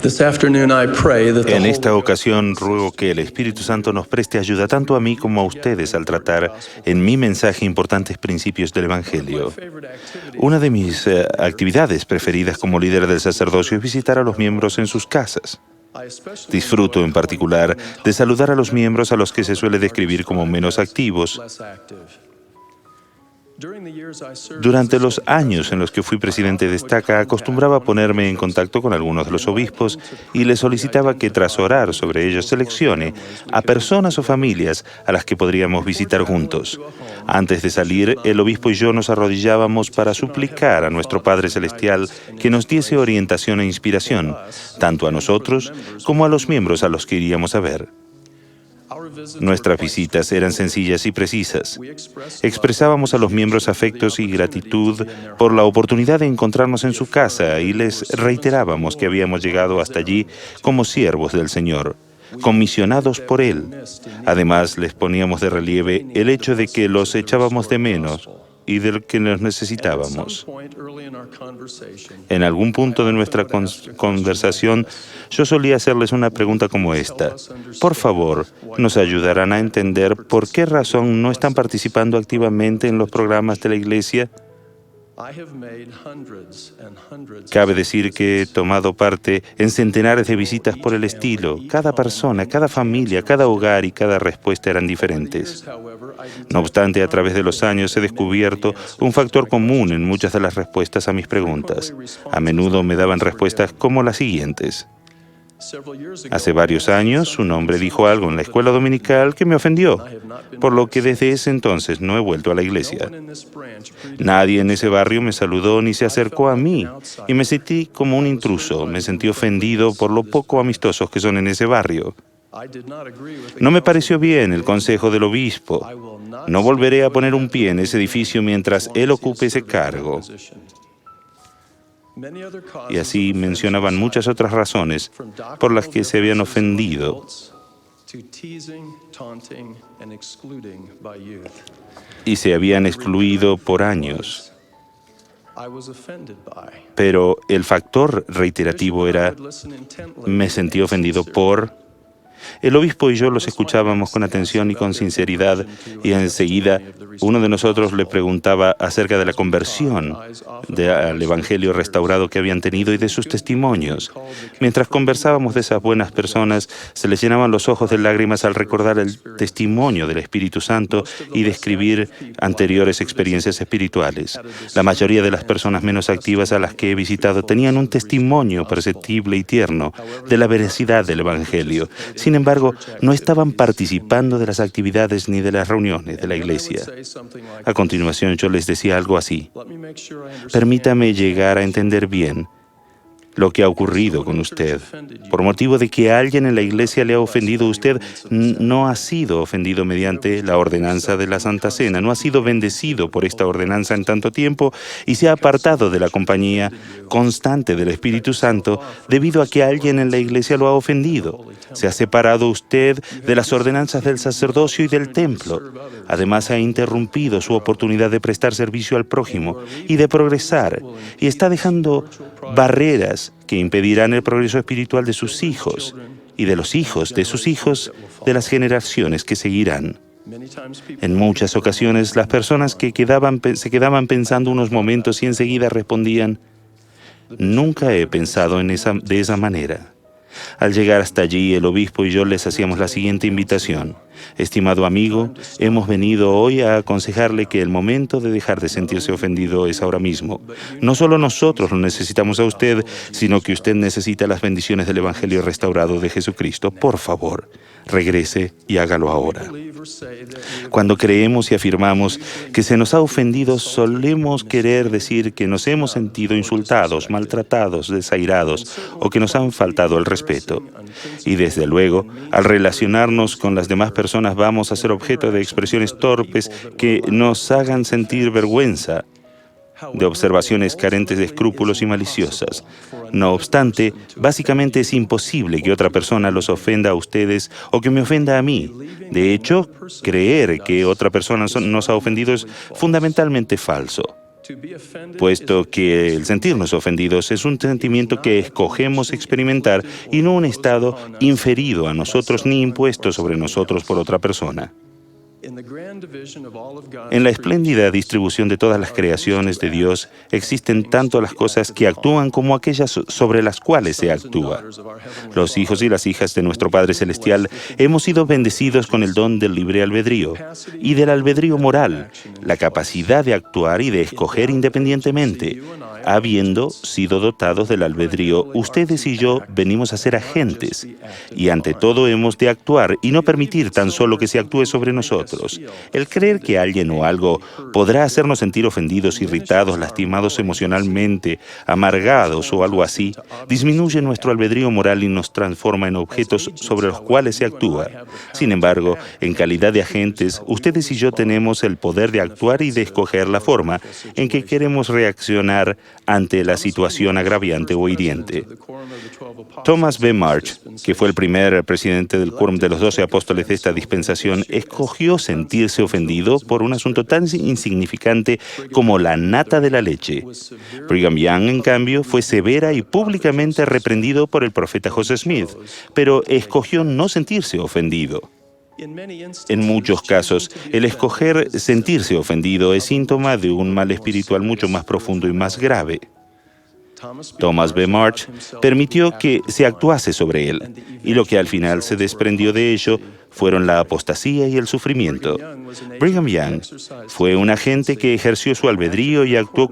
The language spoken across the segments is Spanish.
En esta ocasión ruego que el Espíritu Santo nos preste ayuda tanto a mí como a ustedes al tratar en mi mensaje importantes principios del Evangelio. Una de mis actividades preferidas como líder del sacerdocio es visitar a los miembros en sus casas. Disfruto en particular de saludar a los miembros a los que se suele describir como menos activos. Durante los años en los que fui presidente de Estaca, acostumbraba ponerme en contacto con algunos de los obispos y les solicitaba que tras orar sobre ellos seleccione a personas o familias a las que podríamos visitar juntos. Antes de salir, el obispo y yo nos arrodillábamos para suplicar a nuestro Padre Celestial que nos diese orientación e inspiración, tanto a nosotros como a los miembros a los que iríamos a ver. Nuestras visitas eran sencillas y precisas. Expresábamos a los miembros afectos y gratitud por la oportunidad de encontrarnos en su casa y les reiterábamos que habíamos llegado hasta allí como siervos del Señor, comisionados por Él. Además, les poníamos de relieve el hecho de que los echábamos de menos y del que los necesitábamos. En algún punto de nuestra conversación, yo solía hacerles una pregunta como esta. Por favor, ¿nos ayudarán a entender por qué razón no están participando activamente en los programas de la Iglesia? Cabe decir que he tomado parte en centenares de visitas por el estilo. Cada persona, cada familia, cada hogar y cada respuesta eran diferentes. No obstante, a través de los años he descubierto un factor común en muchas de las respuestas a mis preguntas. A menudo me daban respuestas como las siguientes. Hace varios años, un hombre dijo algo en la escuela dominical que me ofendió, por lo que desde ese entonces no he vuelto a la iglesia. Nadie en ese barrio me saludó ni se acercó a mí, y me sentí como un intruso. Me sentí ofendido por lo poco amistosos que son en ese barrio. No me pareció bien el consejo del obispo. No volveré a poner un pie en ese edificio mientras él ocupe ese cargo. Y así mencionaban muchas otras razones por las que se habían ofendido. Y se habían excluido por años. Pero el factor reiterativo era, me sentí ofendido por... El obispo y yo los escuchábamos con atención y con sinceridad, y enseguida uno de nosotros le preguntaba acerca de la conversión al Evangelio restaurado que habían tenido y de sus testimonios. Mientras conversábamos de esas buenas personas, se les llenaban los ojos de lágrimas al recordar el testimonio del Espíritu Santo y describir anteriores experiencias espirituales. La mayoría de las personas menos activas a las que he visitado tenían un testimonio perceptible y tierno de la veracidad del Evangelio. Sin embargo, no estaban participando de las actividades ni de las reuniones de la iglesia. A continuación, yo les decía algo así. Permítame llegar a entender bien lo que ha ocurrido con usted. Por motivo de que alguien en la iglesia le ha ofendido, usted no ha sido ofendido mediante la ordenanza de la Santa Cena, no ha sido bendecido por esta ordenanza en tanto tiempo y se ha apartado de la compañía constante del Espíritu Santo debido a que alguien en la iglesia lo ha ofendido. Se ha separado usted de las ordenanzas del sacerdocio y del templo. Además, ha interrumpido su oportunidad de prestar servicio al prójimo y de progresar, y está dejando barreras que impedirán el progreso espiritual de sus hijos y de los hijos de sus hijos de las generaciones que seguirán. En muchas ocasiones, las personas se quedaban pensando unos momentos y enseguida respondían, nunca he pensado de esa manera. Al llegar hasta allí, el obispo y yo les hacíamos la siguiente invitación. Estimado amigo, hemos venido hoy a aconsejarle que el momento de dejar de sentirse ofendido es ahora mismo. No solo nosotros lo necesitamos a usted, sino que usted necesita las bendiciones del Evangelio restaurado de Jesucristo. Por favor, regrese y hágalo ahora. Cuando creemos y afirmamos que se nos ha ofendido, solemos querer decir que nos hemos sentido insultados, maltratados, desairados o que nos han faltado el respeto. Y desde luego, al relacionarnos con las demás personas vamos a ser objeto de expresiones torpes que nos hagan sentir vergüenza, de observaciones carentes de escrúpulos y maliciosas. No obstante, básicamente es imposible que otra persona los ofenda a ustedes o que me ofenda a mí. De hecho, creer que otra persona nos ha ofendido es fundamentalmente falso. puesto que el sentirnos ofendidos es un sentimiento que escogemos experimentar y no un estado inferido a nosotros ni impuesto sobre nosotros por otra persona. En la espléndida distribución de todas las creaciones de Dios, existen tanto las cosas que actúan como aquellas sobre las cuales se actúa. Los hijos y las hijas de nuestro Padre Celestial hemos sido bendecidos con el don del libre albedrío y del albedrío moral, la capacidad de actuar y de escoger independientemente. Habiendo sido dotados del albedrío, ustedes y yo venimos a ser agentes, y ante todo hemos de actuar y no permitir tan solo que se actúe sobre nosotros. El creer que alguien o algo podrá hacernos sentir ofendidos, irritados, lastimados emocionalmente, amargados o algo así, disminuye nuestro albedrío moral y nos transforma en objetos sobre los cuales se actúa. Sin embargo, en calidad de agentes, ustedes y yo tenemos el poder de actuar y de escoger la forma en que queremos reaccionar ante la situación agraviante o hiriente. Thomas B. Marsh, que fue el primer presidente del Quórum de los 12 Apóstoles de esta dispensación, escogió sentirse ofendido por un asunto tan insignificante como la nata de la leche. Brigham Young, en cambio, fue severa y públicamente reprendido por el profeta José Smith, pero escogió no sentirse ofendido. En muchos casos, el escoger sentirse ofendido es síntoma de un mal espiritual mucho más profundo y más grave. Thomas B. Marsh permitió que se actuase sobre él, y lo que al final se desprendió de ello fueron la apostasía y el sufrimiento. Brigham Young fue un agente que ejerció su albedrío y actuó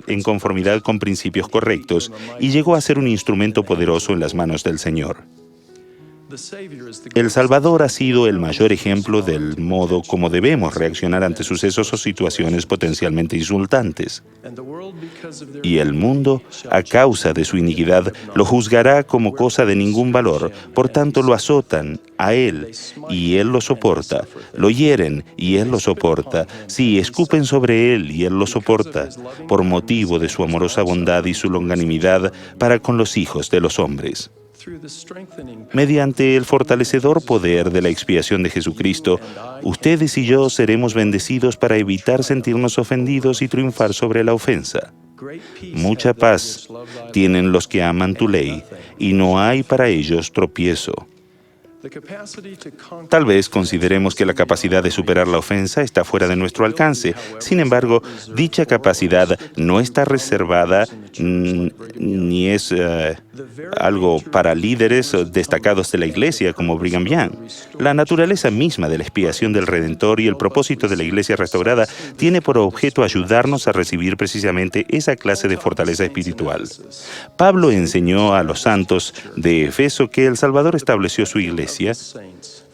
en conformidad con principios correctos, y llegó a ser un instrumento poderoso en las manos del Señor. El Salvador ha sido el mayor ejemplo del modo como debemos reaccionar ante sucesos o situaciones potencialmente insultantes. Y el mundo, a causa de su iniquidad, lo juzgará como cosa de ningún valor. Por tanto, lo azotan a él, y él lo soporta. Lo hieren, y él lo soporta. Sí, escupen sobre él, y él lo soporta, por motivo de su amorosa bondad y su longanimidad para con los hijos de los hombres. Mediante el fortalecedor poder de la expiación de Jesucristo, ustedes y yo seremos bendecidos para evitar sentirnos ofendidos y triunfar sobre la ofensa. Mucha paz tienen los que aman tu ley, y no hay para ellos tropiezo. Tal vez consideremos que la capacidad de superar la ofensa está fuera de nuestro alcance. Sin embargo, dicha capacidad no está reservada ni es algo para líderes destacados de la Iglesia como Brigham Young. La naturaleza misma de la expiación del Redentor y el propósito de la Iglesia restaurada tiene por objeto ayudarnos a recibir precisamente esa clase de fortaleza espiritual. Pablo enseñó a los santos de Efeso que el Salvador estableció su Iglesia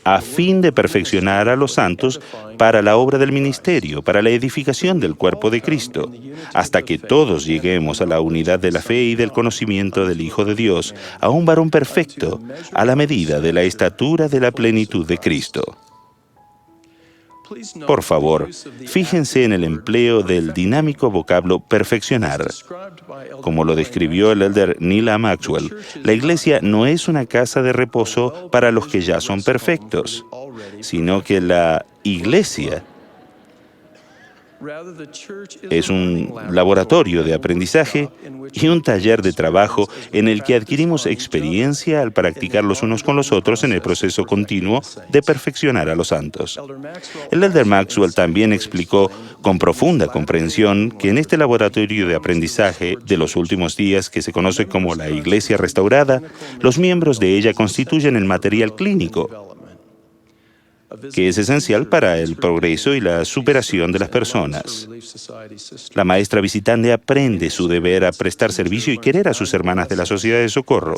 a fin de perfeccionar a los santos para la obra del ministerio, para la edificación del cuerpo de Cristo, hasta que todos lleguemos a la unidad de la fe y del conocimiento del Hijo de Dios, a un varón perfecto, a la medida de la estatura de la plenitud de Cristo. Por favor, fíjense en el empleo del dinámico vocablo perfeccionar. Como lo describió el elder Neil A. Maxwell, la Iglesia no es una casa de reposo para los que ya son perfectos, sino que la Iglesia es un laboratorio de aprendizaje y un taller de trabajo en el que adquirimos experiencia al practicar los unos con los otros en el proceso continuo de perfeccionar a los santos. El elder Maxwell también explicó con profunda comprensión que en este laboratorio de aprendizaje de los últimos días, que se conoce como la Iglesia Restaurada, los miembros de ella constituyen el material clínico, que es esencial para el progreso y la superación de las personas. La maestra visitante aprende su deber a prestar servicio y querer a sus hermanas de la sociedad de socorro.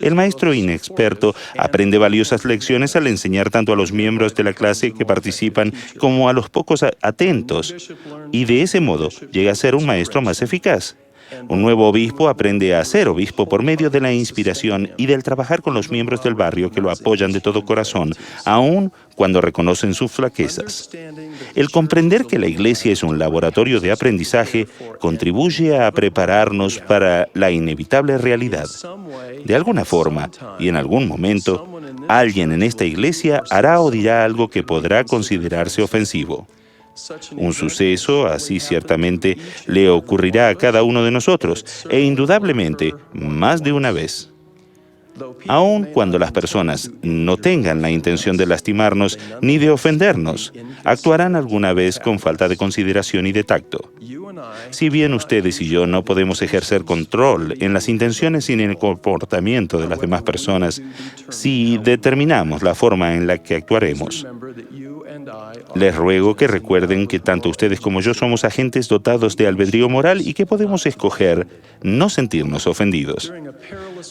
El maestro inexperto aprende valiosas lecciones al enseñar tanto a los miembros de la clase que participan como a los pocos atentos, y de ese modo llega a ser un maestro más eficaz. Un nuevo obispo aprende a ser obispo por medio de la inspiración y del trabajar con los miembros del barrio que lo apoyan de todo corazón, aun cuando reconocen sus flaquezas. El comprender que la Iglesia es un laboratorio de aprendizaje contribuye a prepararnos para la inevitable realidad. De alguna forma y en algún momento, alguien en esta Iglesia hará o dirá algo que podrá considerarse ofensivo. Un suceso así ciertamente le ocurrirá a cada uno de nosotros, e indudablemente más de una vez. Aun cuando las personas no tengan la intención de lastimarnos ni de ofendernos, actuarán alguna vez con falta de consideración y de tacto. Si bien ustedes y yo no podemos ejercer control en las intenciones y en el comportamiento de las demás personas, sí determinamos la forma en la que actuaremos. Les ruego que recuerden que tanto ustedes como yo somos agentes dotados de albedrío moral y que podemos escoger no sentirnos ofendidos.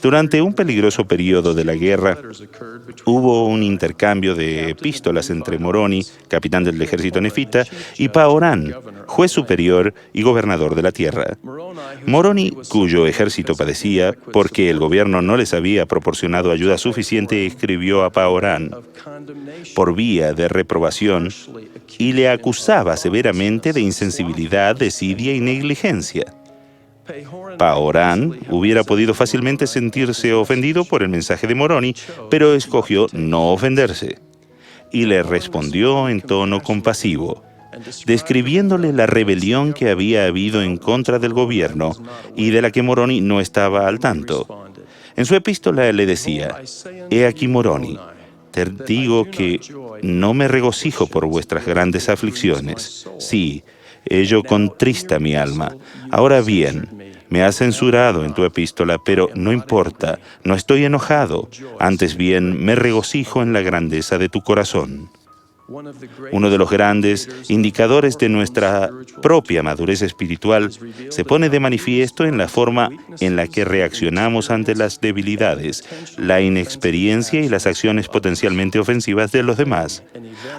Durante un peligroso periodo de la guerra, hubo un intercambio de epístolas entre Moroni, capitán del ejército nefita, y Paorán, juez superior y gobernador de la tierra. Moroni, cuyo ejército padecía porque el gobierno no les había proporcionado ayuda suficiente, escribió a Paorán por vía de reprobación y le acusaba severamente de insensibilidad, desidia y negligencia. Paorán hubiera podido fácilmente sentirse ofendido por el mensaje de Moroni, pero escogió no ofenderse y le respondió en tono compasivo, describiéndole la rebelión que había habido en contra del gobierno y de la que Moroni no estaba al tanto. En su epístola le decía: «He aquí, Moroni, te digo que no me regocijo por vuestras grandes aflicciones. Sí, ello contrista mi alma. Ahora bien, me has censurado en tu epístola, pero no importa, no estoy enojado. Antes bien, me regocijo en la grandeza de tu corazón». Uno de los grandes indicadores de nuestra propia madurez espiritual se pone de manifiesto en la forma en la que reaccionamos ante las debilidades, la inexperiencia y las acciones potencialmente ofensivas de los demás.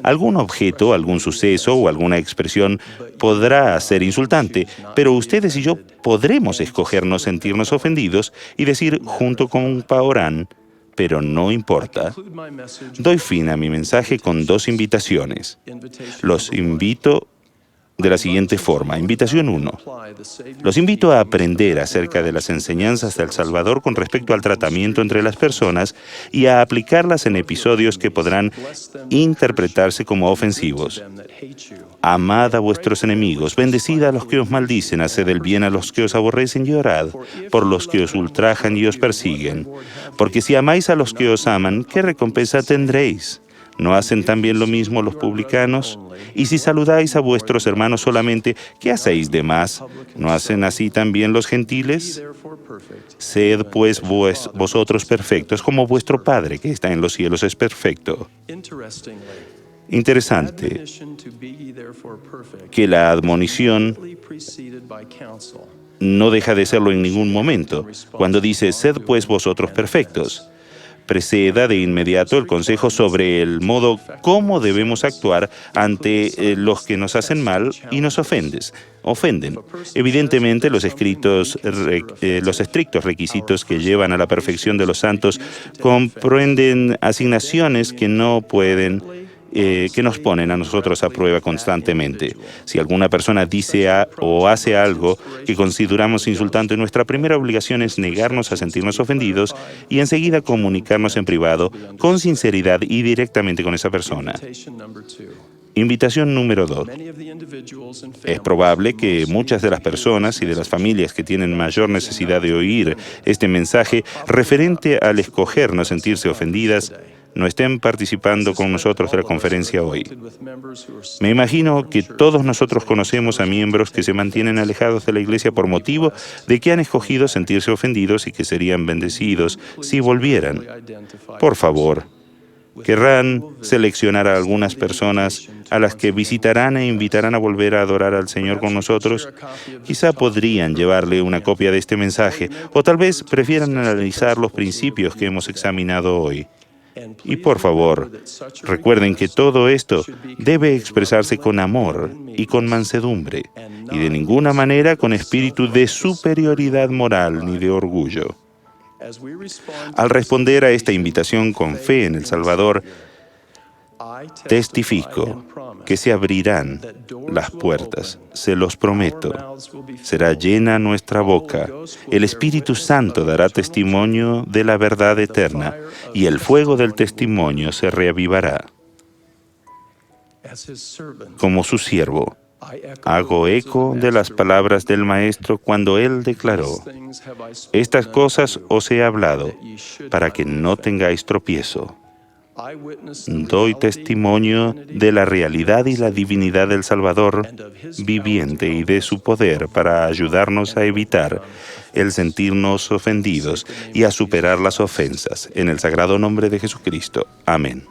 Algún objeto, algún suceso o alguna expresión podrá ser insultante, pero ustedes y yo podremos escoger no sentirnos ofendidos y decir junto con Paorán: «Pero no importa». Doy fin a mi mensaje con dos invitaciones. Los invito de la siguiente forma. Invitación 1. Los invito a aprender acerca de las enseñanzas del Salvador con respecto al tratamiento entre las personas y a aplicarlas en episodios que podrán interpretarse como ofensivos. Amad a vuestros enemigos, bendecid a los que os maldicen, haced el bien a los que os aborrecen y orad por los que os ultrajan y os persiguen. Porque si amáis a los que os aman, ¿qué recompensa tendréis? ¿No hacen también lo mismo los publicanos? Y si saludáis a vuestros hermanos solamente, ¿qué hacéis de más? ¿No hacen así también los gentiles? Sed pues vosotros perfectos, como vuestro Padre que está en los cielos es perfecto. Interesante que la admonición no deja de serlo en ningún momento. Cuando dice, sed pues vosotros perfectos, preceda de inmediato el consejo sobre el modo cómo debemos actuar ante los que nos hacen mal y nos ofenden. Evidentemente, los estrictos requisitos que llevan a la perfección de los santos comprenden asignaciones que nos ponen a nosotros a prueba constantemente. Si alguna persona dice o hace algo que consideramos insultante, nuestra primera obligación es negarnos a sentirnos ofendidos y enseguida comunicarnos en privado, con sinceridad y directamente con esa persona. Invitación número 2. Es probable que muchas de las personas y de las familias que tienen mayor necesidad de oír este mensaje referente al escoger no sentirse ofendidas no estén participando con nosotros de la conferencia hoy. Me imagino que todos nosotros conocemos a miembros que se mantienen alejados de la iglesia por motivo de que han escogido sentirse ofendidos y que serían bendecidos si volvieran. Por favor, ¿querrán seleccionar a algunas personas a las que visitarán e invitarán a volver a adorar al Señor con nosotros? Quizá podrían llevarle una copia de este mensaje, o tal vez prefieran analizar los principios que hemos examinado hoy. Y por favor, recuerden que todo esto debe expresarse con amor y con mansedumbre, y de ninguna manera con espíritu de superioridad moral ni de orgullo. Al responder a esta invitación con fe en el Salvador, testifico que se abrirán las puertas, se los prometo. Será llena nuestra boca. El Espíritu Santo dará testimonio de la verdad eterna y el fuego del testimonio se reavivará. Como su siervo, hago eco de las palabras del Maestro cuando Él declaró: estas cosas os he hablado para que no tengáis tropiezo. Doy testimonio de la realidad y la divinidad del Salvador viviente y de su poder para ayudarnos a evitar el sentirnos ofendidos y a superar las ofensas. En el sagrado nombre de Jesucristo. Amén.